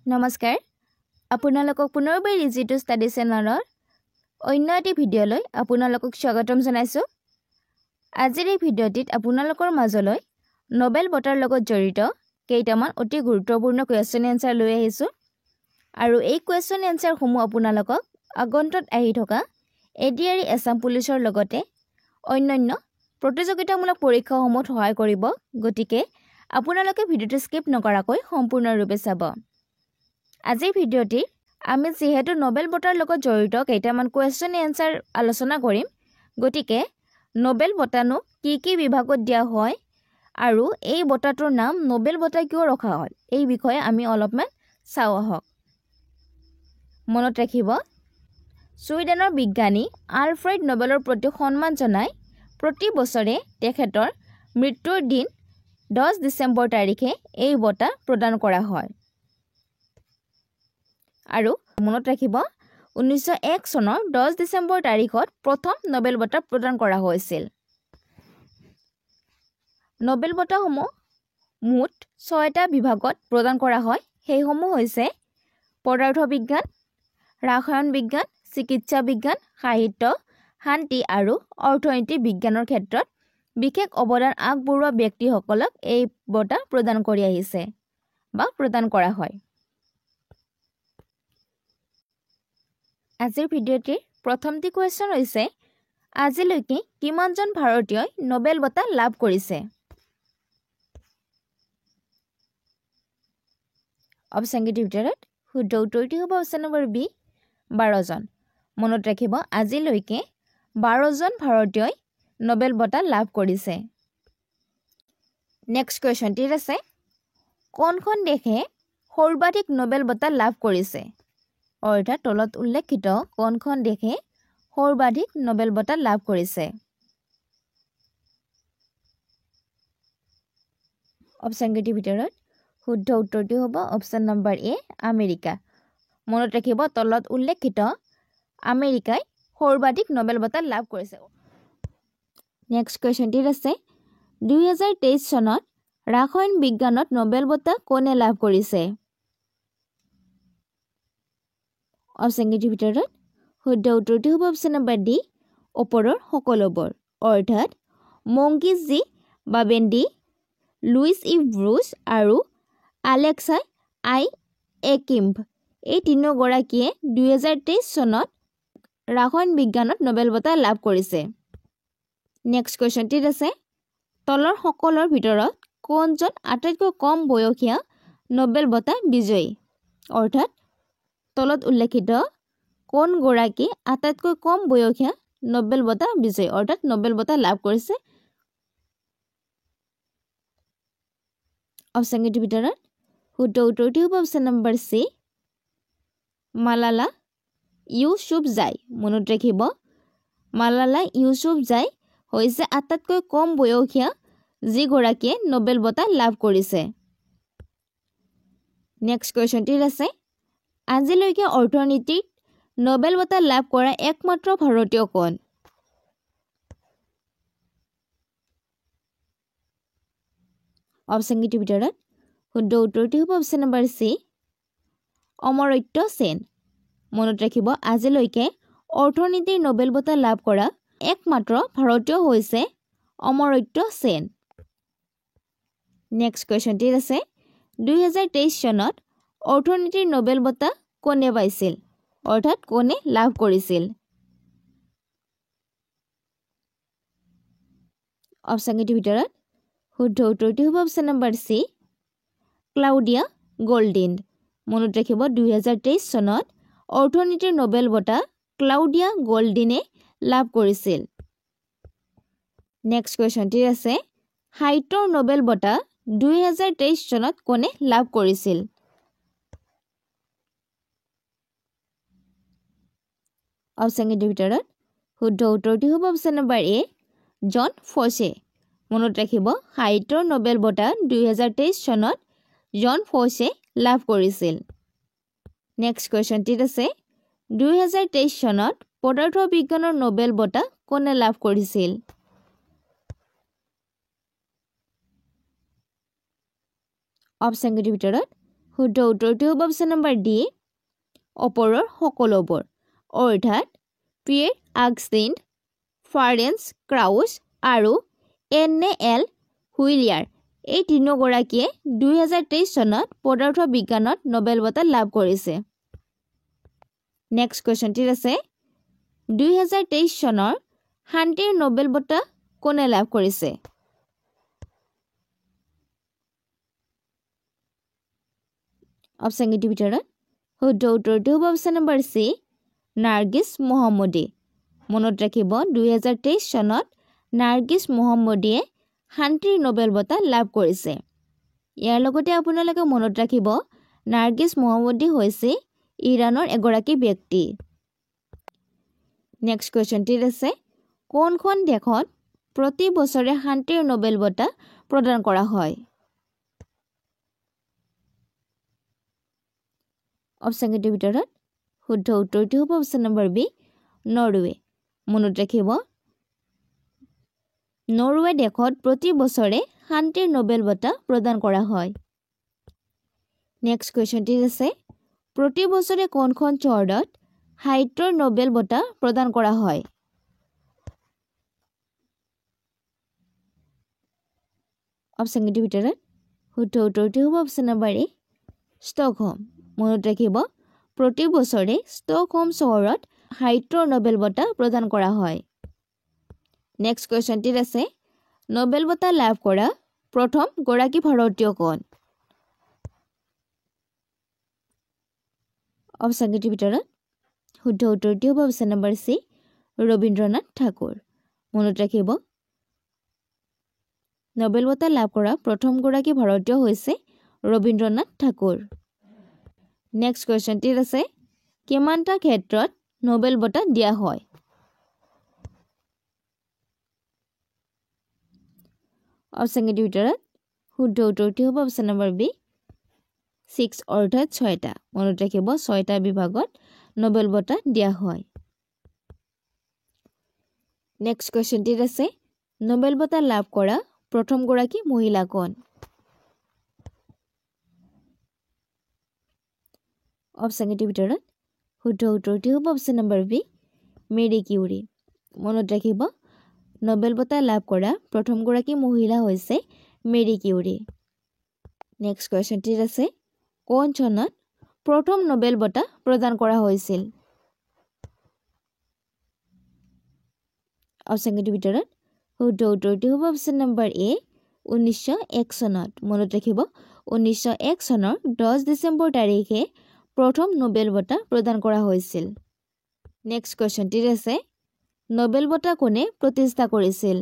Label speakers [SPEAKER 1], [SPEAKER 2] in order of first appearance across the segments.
[SPEAKER 1] নমস্কাৰ আপোনালোকক পুনৰবাৰ ইজি টু ষ্টাডি চেনেলৰ অন্য এটি ভিডিঅ'লৈ আপোনালোকক স্বাগতম জনাইছোঁ। আজিৰ এই ভিডিঅ'টিত আপোনালোকৰ মাজলৈ নোবেল বঁটাৰ লগত জড়িত কেইটামান অতি গুৰুত্বপূৰ্ণ কুৱেশ্যন এনচাৰ লৈ আহিছোঁ আৰু এই কুৱেশ্যন এনচাৰসমূহ আপোনালোকক আগন্তুক আহি থকা এডিআৰই আছাম পুলিচৰ লগতে অন্যান্য প্ৰতিযোগিতামূলক পৰীক্ষাসমূহত সহায় কৰিব। গতিকে আপোনালোকে ভিডিঅ'টো স্কিপ নকৰাকৈ সম্পূৰ্ণৰূপে চাব। আজিৰ ভিডিঅ'টি আমি যিহেতু নোবেল বঁটাৰ লগত জড়িত কেইটামান কুৱেশ্যন এনচাৰ আলোচনা কৰিম, গতিকে নোবেল বঁটানো কি বিভাগত দিয়া হয় আৰু এই বঁটাটোৰ নাম নোবেল বঁটা কিয় ৰখা হয় এই বিষয়ে আমি অলপমান চাওঁ আহক। মনত ৰাখিব, ছুইডেনৰ বিজ্ঞানী আলফ্ৰেড নোবেলৰ প্ৰতি সন্মান জনাই প্ৰতি বছৰে তেখেতৰ মৃত্যুৰ দিন 10 ডিচেম্বৰ তাৰিখে এই বঁটা প্ৰদান কৰা হয়। আৰু মনত ৰাখিব 1901 চনৰ 10 ডিচেম্বৰ তাৰিখত প্ৰথম নোবেল বঁটা প্ৰদান কৰা হৈছিল। নোবেল বঁটাসমূহ মুঠ 6টা বিভাগত প্ৰদান কৰা হয়। সেইসমূহ হৈছে পদাৰ্থ বিজ্ঞান, ৰসায়ন বিজ্ঞান, চিকিৎসা বিজ্ঞান, সাহিত্য, শান্তি আৰু অৰ্থনীতি বিজ্ঞানৰ ক্ষেত্ৰত বিশেষ অৱদান আগবঢ়োৱা ব্যক্তিসকলক এই বঁটা প্ৰদান কৰি আহিছে বা প্ৰদান কৰা হয়। আজিৰ ভিডিঅ'টিৰ প্ৰথমটি কুৱেশ্যন হৈছে, আজিলৈকে কিমানজন ভাৰতীয়ই নোবেল বঁটা লাভ কৰিছে? অপশ্যনকেইটিৰ ভিতৰত শুদ্ধ উত্তৰটি হ'ব অপশ্যন নম্বৰ বি, 12 জন। মনত ৰাখিব, আজিলৈকে 12 জন ভাৰতীয়ই নোবেল বঁটা লাভ কৰিছে। নেক্সট কুৱেশ্যনটিত আছে, কোনখন দেশে সৰ্বাধিক নোবেল বঁটা লাভ কৰিছে? অৰ্থাৎ তলত উল্লেখিত কোনখন দেশে সৰ্বাধিক নোবেল বঁটা লাভ কৰিছে? অপশ্যনকেইটিৰ ভিতৰত শুদ্ধ উত্তৰটি হ'ব অপশ্যন নম্বৰ এ, আমেৰিকা। মনত ৰাখিব, তলত উল্লেখিত আমেৰিকাই সৰ্বাধিক নোবেল বঁটা লাভ কৰিছে। নেক্সট কুৱেশ্যনটিত আছে, 2023 চনত ৰসায়ন বিজ্ঞানত নোবেল বঁটা কোনে লাভ কৰিছে? অপশ্যনকেইটিৰ ভিতৰত শুদ্ধ উত্তৰটি হ'ব অপশ্যন নম্বৰ ডি, ওপৰৰ সকলোবোৰ। অৰ্থাৎ মংগীছ জি বাবেণ্ডি, লুইছ ই ব্ৰুছ আৰু আলেক্সাই আই একিম্ভ এই তিনিওগৰাকীয়ে 2023 চনত ৰসায়ন বিজ্ঞানত নোবেল বঁটা লাভ কৰিছে। নেক্সট কুৱেশ্যনটিত আছে, তলৰ সকলৰ ভিতৰত কোনজন আটাইতকৈ কম বয়সীয়া নোবেল বঁটা বিজয়ী? অৰ্থাৎ তলত উল্লেখিত কোনগৰাকী আটাইতকৈ কম বয়সীয়া নোবেল বঁটা বিজয়ী অৰ্থাৎ নোবেল বঁটা লাভ কৰিছে? অপশ্যনকেইটিৰ ভিতৰত শুদ্ধ উত্তৰটি হ'ব option number C, Malala Yousafzai. মনত ৰাখিব, মালালা ইউছুফজাই হৈছে আটাইতকৈ কম বয়সীয়া যিগৰাকীয়ে নোবেল বঁটা লাভ কৰিছে। নেক্সট কুৱেশ্যনটিত আছে, আজিলৈকে অৰ্থনীতিত নোবেল বঁটা লাভ কৰা একমাত্ৰ ভাৰতীয় কোন? অপশ্যনকেইটিৰ ভিতৰত শুদ্ধ উত্তৰটি হ'ব অপশ্যন নম্বৰ চি, অমৰ্ত্য সেন। মনত ৰাখিব, আজিলৈকে অৰ্থনীতিৰ নোবেল বঁটা লাভ কৰা একমাত্ৰ ভাৰতীয় হৈছে অমৰ্ত্য সেন। নেক্সট কুৱেশ্যনটিত আছে, 2023 চনত অৰ্থনীতিৰ নোবেল বঁটা কোনে পাইছিল? অৰ্থাৎ কোনে লাভ কৰিছিল? অপশ্যনকেইটিৰ ভিতৰত শুদ্ধ উত্তৰটি হ'ব অপশ্যন নম্বৰ চি, ক্লাউডিয়া গল্ডিন। মনত ৰাখিব, 2023 চনত অৰ্থনীতিৰ নোবেল বঁটা ক্লাউডিয়া গল্ডিনে লাভ কৰিছিল। নেক্সট কুৱেশ্যনটিত আছে, সাহিত্যৰ নোবেল বঁটা 2023 চনত কোনে লাভ কৰিছিল? অপশ্যনকেইটিৰ ভিতৰত শুদ্ধ উত্তৰটি হ'ব অপশ্যন নম্বৰ এ, জন ফছে। মনত ৰাখিব, সাহিত্যৰ নোবেল বঁটা 2023 চনত জন ফছে লাভ কৰিছিল। নেক্সট কুৱেশ্যনটিত আছে, 2023 চনত পদাৰ্থ বিজ্ঞানৰ নোবেল বঁটা কোনে লাভ কৰিছিল? অপশ্যনকেইটিৰ ভিতৰত শুদ্ধ উত্তৰটো হ'ব অপশ্যন নম্বৰ ডি ওপৰৰ সকলোবোৰ অৰ্থাৎ পিয়েৰ আগষ্টিন ফাৰেন্স ক্ৰাউচ আৰু এন.এল. হুইলিয়াৰ এই তিনিগৰাকীয়ে 2023 চনত পদাৰ্থ বিজ্ঞানত নোবেল বঁটা লাভ কৰিছে নেক্সট কোৱেশ্চনটিত আছে 2023 চনৰ শান্তিৰ নোবেল বঁটা কোনে লাভ কৰিছে অপশ্যন কেইটিৰ ভিতৰত শুদ্ধ উত্তৰটো হ'ব অপশ্যন নম্বৰ চি নাৰ্গিছ মহম্মদী মনত ৰাখিব 2023 চনত নাৰ্গিছ মহম্মদীয়ে শান্তিৰ নোবেল বঁটা লাভ কৰিছে ইয়াৰ লগতে আপোনালোকে মনত ৰাখিব নাৰ্গিছ মহম্মদী হৈছে ইৰাণৰ এগৰাকী ব্যক্তি নেক্সট কোৱেশ্চনটিত আছে কোনখন দেশত প্ৰতি বছৰে শান্তিৰ নোবেল বঁটা প্ৰদান কৰা হয় অপশ্যন কেইটিৰ ভিতৰত শুদ্ধ উত্তৰটো হ'ব অপশ্যন নম্বৰ বি নৰৱে মনত ৰাখিব নৰৱে দেশত প্ৰতি বছৰে শান্তিৰ নোবেল বঁটা প্ৰদান কৰা হয় নেক্সট কোৱেশ্চনটিত আছে প্ৰতি বছৰে কোনখন চহৰত সাহিত্যৰ নোবেল বঁটা প্ৰদান কৰা হয় অপশ্যন কেইটিৰ ভিতৰত শুদ্ধ উত্তৰটো হ'ব অপশ্যন নম্বৰ এ ষ্টকহোম মনত ৰাখিব প্ৰতি বছৰে ষ্টকহোম চহৰত সাহিত্যৰ নোবেল বঁটা প্ৰদান কৰা হয় নেক্সট কোৱেশ্চনটিত আছে নোবেল বঁটা লাভ কৰা প্ৰথম গৰাকী ভাৰতীয় কোন অপশ্যন কেইটিৰ ভিতৰত শুদ্ধ উত্তৰটো হ'ব option number C Rabindranath Thakur মনত ৰাখিব নোবেল বঁটা লাভ কৰা প্ৰথম গৰাকী ভাৰতীয় হৈছে ৰবীন্দ্ৰনাথ ঠাকুৰ নেক্সট কোৱেশ্চনটিত আছে কিমানটা ক্ষেত্ৰত নোবেল বঁটা দিয়া হয় অপশ্যন কেইটিৰ ভিতৰত শুদ্ধ উত্তৰটো হ'ব অপশ্যন নম্বৰ বি 6 অৰ্থাৎ 6টা মনত ৰাখিব 6টা বিভাগত নোবেল বঁটা দিয়া হয় নেক্সট কোৱেশ্চনটিত আছে নোবেল বঁটা লাভ কৰা প্ৰথম গৰাকী মহিলা কোন অপশ্যন কেইটিৰ ভিতৰত শুদ্ধ উত্তৰটো হ'ব option number B Marie Curie মনত ৰাখিব নোবেল বঁটা লাভ কৰা প্ৰথম গৰাকী মহিলা হৈছে মেৰী কিউৰী নেক্সট কোৱেশ্চনটিত আছে কোন চনত প্ৰথম নোবেল বঁটা প্ৰদান কৰা হৈছিল অপশ্যন কেইটিৰ ভিতৰত শুদ্ধ উত্তৰটো হ'ব অপশ্যন নম্বৰ এ 1901 চনত মনত ৰাখিব 1901 চনৰ 10 ডিচেম্বৰ তাৰিখে প্ৰথম নোবেল বঁটা প্ৰদান কৰা হৈছিল নেক্সট কোৱেশ্চনটিত আছে নোবেল বঁটা কোনে প্ৰতিষ্ঠা কৰিছিল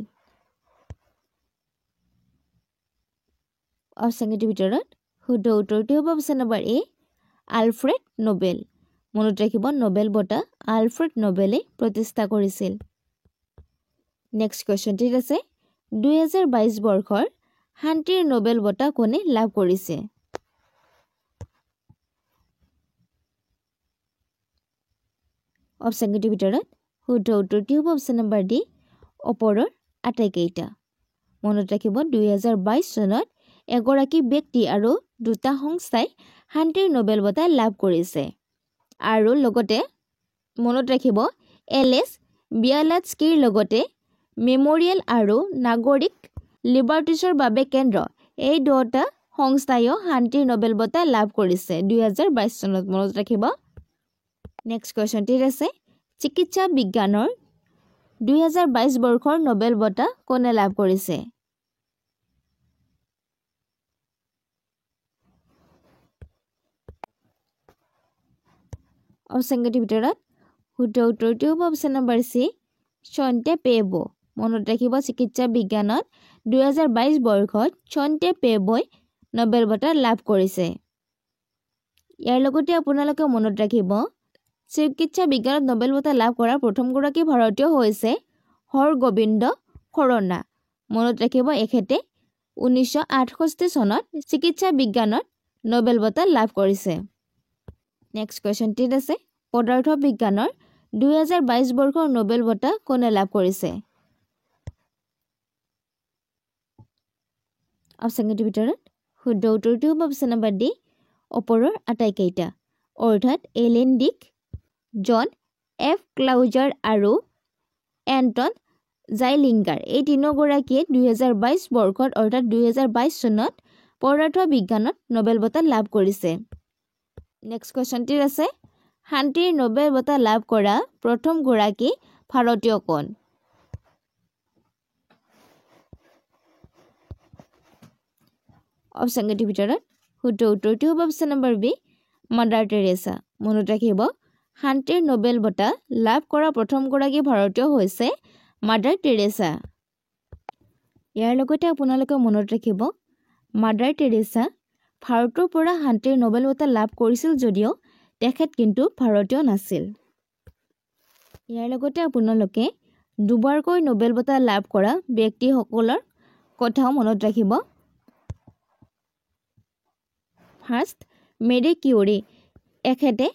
[SPEAKER 1] অপশ্যন কেইটিৰ ভিতৰত শুদ্ধ উত্তৰটো হ'ব অপশ্যন নম্বৰ এ আলফ্ৰেড নোবেল মনত ৰাখিব নোবেল বঁটা আলফ্ৰেড নোবেলে প্ৰতিষ্ঠা কৰিছিল নেক্সট কোৱেশ্চনটিত আছে 2022 বৰ্ষৰ শান্তিৰ নোবেল বঁটা কোনে লাভ কৰিছে অপশ্যন কেইটিৰ ভিতৰত শুদ্ধ উত্তৰটো হ'ব অপশ্যন নম্বৰ ডি ওপৰৰ আটাইকেইটা মনত ৰাখিব 2022 চনত এগৰাকী ব্যক্তি আৰু দুটা সংস্থাই শান্তিৰ নোবেল বঁটা লাভ কৰিছে আৰু লগতে মনত ৰাখিব এলএছ বিয়ালাটস্কিৰ লগতে মেমৰিয়েল আৰু নাগৰিক লিবাৰ্টিছৰ বাবে কেন্দ্ৰ এই দুটা সংস্থায়ো শান্তিৰ নোবেল বঁটা লাভ কৰিছে 2022 চনত মনত ৰাখিব নেক্সট কোৱেশ্চনটিত আছে চিকিৎসা বিজ্ঞানৰ 2022 বৰ্ষৰ নোবেল বঁটা কোনে লাভ কৰিছে অপশ্যন কেইটিৰ ভিতৰত শুদ্ধ উত্তৰটো হ'ব অপশ্যন নম্বৰ চি ছন্তে পেবো মনত ৰাখিব চিকিৎসা বিজ্ঞানত 2022 বৰ্ষত ছন্তে পেবোই নোবেল বঁটা লাভ কৰিছে ইয়াৰ লগতে আপোনালোকে মনত ৰাখিব চিকিৎসা বিজ্ঞানত নোবেল বঁটা লাভ কৰা প্ৰথম গৰাকী ভাৰতীয় হৈছে হৰগোবিন্দ খুৰানা মনত ৰাখিব এখেতে 1968 চনত চিকিৎসা বিজ্ঞানত নোবেল বঁটা লাভ কৰিছে নেক্সট কোৱেশ্চনটিত আছে পদাৰ্থ বিজ্ঞানৰ 2022 বৰ্ষৰ নোবেল বঁটা কোনে লাভ কৰিছে অপশ্যন কেইটিৰ ভিতৰত শুদ্ধ উত্তৰটো হ'ব অপশ্যন নম্বৰ ডি ওপৰৰ আটাইকেইটা অৰ্থাৎ এলেন ডিক, জন এফ ক্লাউজাৰ আৰু এণ্টন জাইলিংগাৰ এই তিনিগৰাকীয়ে 2022 বৰ্ষত অৰ্থাৎ 2022 চনত পদাৰ্থ বিজ্ঞানত নোবেল বঁটা লাভ কৰিছে। নেক্সট কুৱেশ্যনটিত আছে শান্তিৰ নোবেল বঁটা লাভ কৰা প্ৰথম গৰাকী ভাৰতীয় কোন? অপশ্যনকেইটিৰ ভিতৰত শুদ্ধ উত্তৰটো হ'ব option number B, mother Teresa. মনত ৰাখিব শান্তিৰ নোবেল বঁটা লাভ কৰা প্ৰথম গৰাকী ভাৰতীয় হৈছে মাদাৰ টেৰেছা। ইয়াৰ লগতে আপোনালোকে মনত ৰাখিব মাদাৰ টেৰেছা ভাৰতৰ পৰা শান্তিৰ নোবেল বঁটা লাভ কৰিছিল যদিও তেখেত কিন্তু ভাৰতীয় নাছিল। ইয়াৰ লগতে আপোনালোকে দুবাৰকৈ নোবেল বঁটা লাভ কৰা ব্যক্তিসকলৰ কথাও মনত ৰাখিব। ফাৰ্ষ্ট মেৰী কিউৰী, এখেতে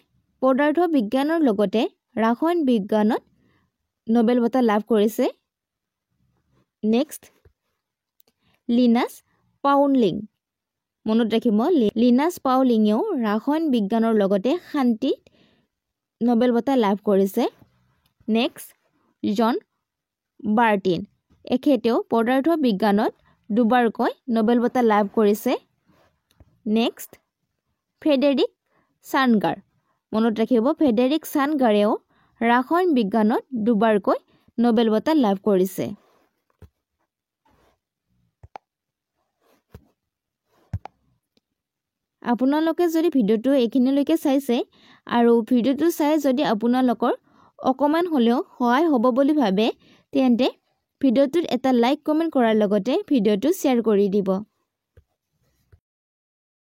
[SPEAKER 1] পদাৰ্থ বিজ্ঞানৰ লগতে ৰসায়ন বিজ্ঞানত নোবেল বঁটা লাভ কৰিছে। নেক্সট লিনাছ পাউলিং, মনত ৰাখিব লিনাছ পাউলিঙেও ৰসায়ন বিজ্ঞানৰ লগতে শান্তিত নোবেল বঁটা লাভ কৰিছে। নেক্সট জন বাৰ্টিন, এখেতেও পদাৰ্থ বিজ্ঞানত দুবাৰকৈ নোবেল বঁটা লাভ কৰিছে। নেক্সট ফ্ৰেডেৰিক চানগাৰ, মনত ৰাখিব ফ্ৰেডেৰিক চানগাৰেও ৰসায়ন বিজ্ঞানত দুবাৰকৈ নোবেল বঁটা লাভ কৰিছে। আপোনালোকে যদি ভিডিঅ'টো এইখিনিলৈকে চাইছে আৰু ভিডিঅ'টো চাই যদি আপোনালোকৰ অকণমান হ'লেও সহায় হ'ব বুলি ভাবে তেন্তে ভিডিঅ'টোত এটা লাইক কমেণ্ট কৰাৰ লগতে ভিডিঅ'টো শ্বেয়াৰ কৰি দিব।